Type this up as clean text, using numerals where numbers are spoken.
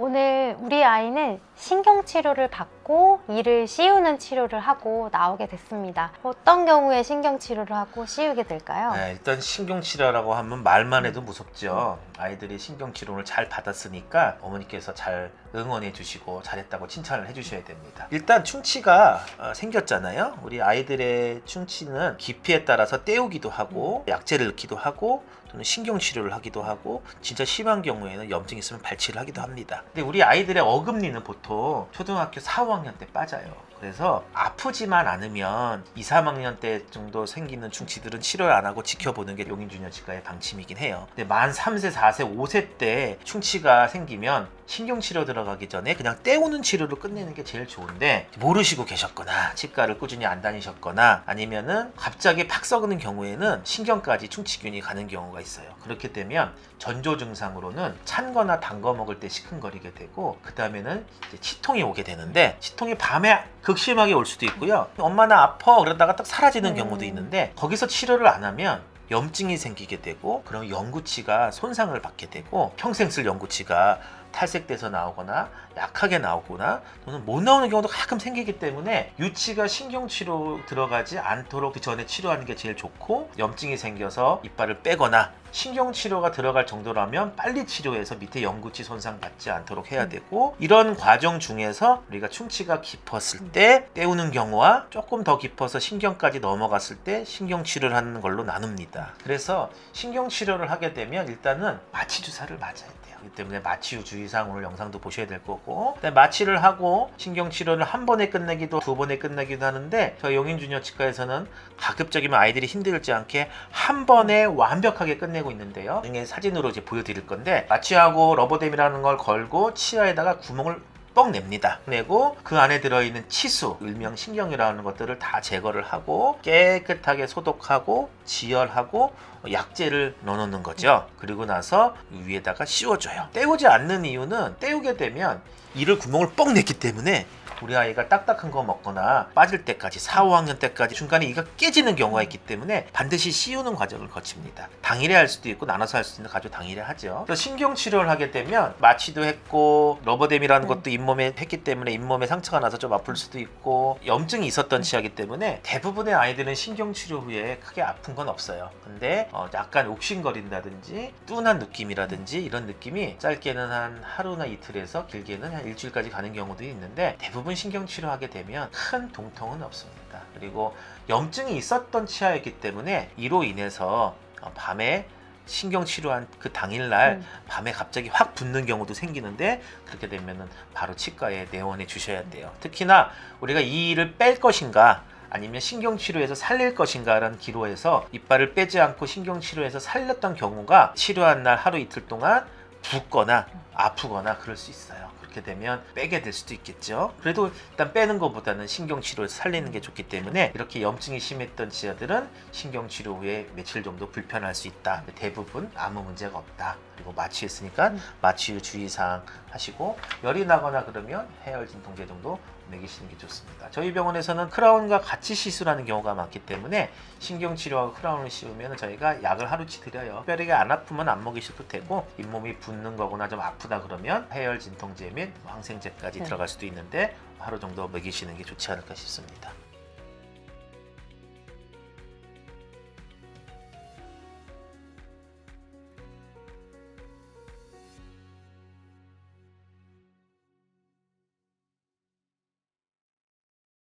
오늘 우리 아이는 신경치료를 받고 이를 씌우는 치료를 하고 나오게 됐습니다. 어떤 경우에 신경치료를 하고 씌우게 될까요? 네, 일단 신경치료라고 하면 말만 해도 무섭죠. 아이들이 신경치료를 잘 받았으니까 어머니께서 잘 응원해 주시고 잘했다고 칭찬을 해 주셔야 됩니다. 일단 충치가 생겼잖아요. 우리 아이들의 충치는 깊이에 따라서 떼우기도 하고 약제를 넣기도 하고 또는 신경치료를 하기도 하고 진짜 심한 경우에는 염증이 있으면 발치를 하기도 합니다. 근데 우리 아이들의 어금니는 보통 초등학교 4, 5학년 때 빠져요. 그래서 아프지만 않으면 2, 3학년 때 정도 생기는 충치들은 치료를 안 하고 지켜보는 게 용인주니어치과의 방침이긴 해요. 근데 만 3세, 4세, 5세 때 충치가 생기면 신경치료 들어가기 전에 그냥 떼우는 치료로 끝내는 게 제일 좋은데 모르시고 계셨거나 치과를 꾸준히 안 다니셨거나 아니면은 갑자기 팍 썩는 경우에는 신경까지 충치균이 가는 경우가 있어요. 그렇게 되면 전조 증상으로는 찬 거나 단 거 먹을 때 시큰거리게 되고 그 다음에는 치통이 오게 되는데 치통이 밤에 극심하게 올 수도 있고요. 엄마 나 아파 그러다가 딱 사라지는 경우도 있는데 거기서 치료를 안 하면 염증이 생기게 되고 그럼 연구치가 손상을 받게 되고 평생 쓸 연구치가 탈색돼서 나오거나 약하게 나오거나 또는 못 나오는 경우도 가끔 생기기 때문에 유치가 신경치료 들어가지 않도록 그 전에 치료하는 게 제일 좋고 염증이 생겨서 이빨을 빼거나 신경치료가 들어갈 정도라면 빨리 치료해서 밑에 연구치 손상 받지 않도록 해야 되고 이런 과정 중에서 우리가 충치가 깊었을 때 떼우는 경우와 조금 더 깊어서 신경까지 넘어갔을 때 신경치료를 하는 걸로 나눕니다. 그래서 신경치료를 하게 되면 일단은 마취주사를 맞아야 돼요. 그렇기 때문에 마취 주의사항 오늘 영상도 보셔야 될 거고 마취를 하고 신경치료를 한 번에 끝내기도 두 번에 끝내기도 하는데 저희 용인주니어치과에서는 가급적이면 아이들이 힘들지 않게 한 번에 완벽하게 끝내고 있는데요. 나중에 사진으로 이제 보여드릴 건데 마취하고 러버댐이라는 걸 걸고 치아에다가 구멍을 뻥 냅니다. 내고 그 안에 들어있는 치수, 일명 신경이라는 것들을 다 제거를 하고 깨끗하게 소독하고 지혈하고 약제를 넣어놓는 거죠. 그리고 나서 위에다가 씌워줘요. 떼우지 않는 이유는 떼우게 되면 이를 구멍을 뻥 냈기 때문에 우리 아이가 딱딱한 거 먹거나 빠질 때까지 4, 5학년 때까지 중간에 이가 깨지는 경우가 있기 때문에 반드시 씌우는 과정을 거칩니다. 당일에 할 수도 있고 나눠서 할 수도 있는 가족 당일에 하죠. 그래서 신경치료를 하게 되면 마취도 했고 러버댐이라는 것도 잇몸에 했기 때문에 잇몸에 상처가 나서 좀 아플 수도 있고 염증이 있었던 치아이기 때문에 대부분의 아이들은 신경치료 후에 크게 아픈 건 없어요. 근데 약간 옥신거린다든지 뚱한 느낌이라든지 이런 느낌이 짧게는 한 하루나 이틀에서 길게는 한 일주일까지 가는 경우도 있는데 대부분 신경치료하게 되면 큰 동통은 없습니다. 그리고 염증이 있었던 치아였기 때문에 이로 인해서 밤에 신경치료한 그 당일날 밤에 갑자기 확 붓는 경우도 생기는데 그렇게 되면은 바로 치과에 내원해 주셔야 돼요. 특히나 우리가 이 이를 뺄 것인가 아니면 신경치료해서 살릴 것인가 라는 기로에서 이빨을 빼지 않고 신경치료해서 살렸던 경우가 치료한 날 하루 이틀 동안 붓거나 아프거나 그럴 수 있어요. 그렇게 되면 빼게 될 수도 있겠죠. 그래도 일단 빼는 것보다는 신경치료에서 살리는 게 좋기 때문에 이렇게 염증이 심했던 치아들은 신경치료 후에 며칠 정도 불편할 수 있다. 대부분 아무 문제가 없다. 그리고 마취했으니까 마취 주의사항 하시고 열이 나거나 그러면 해열 진통제 정도 먹이시는 게 좋습니다. 저희 병원에서는 크라운과 같이 시술하는 경우가 많기 때문에 신경치료하고 크라운을 씌우면 저희가 약을 하루치 드려요. 특별하게 안 아프면 안 먹이셔도 되고 잇몸이 붓는 거거나 좀 아프다 그러면 해열 진통제 및 항생제까지 들어갈 수도 있는데 하루 정도 먹이시는 게 좋지 않을까 싶습니다.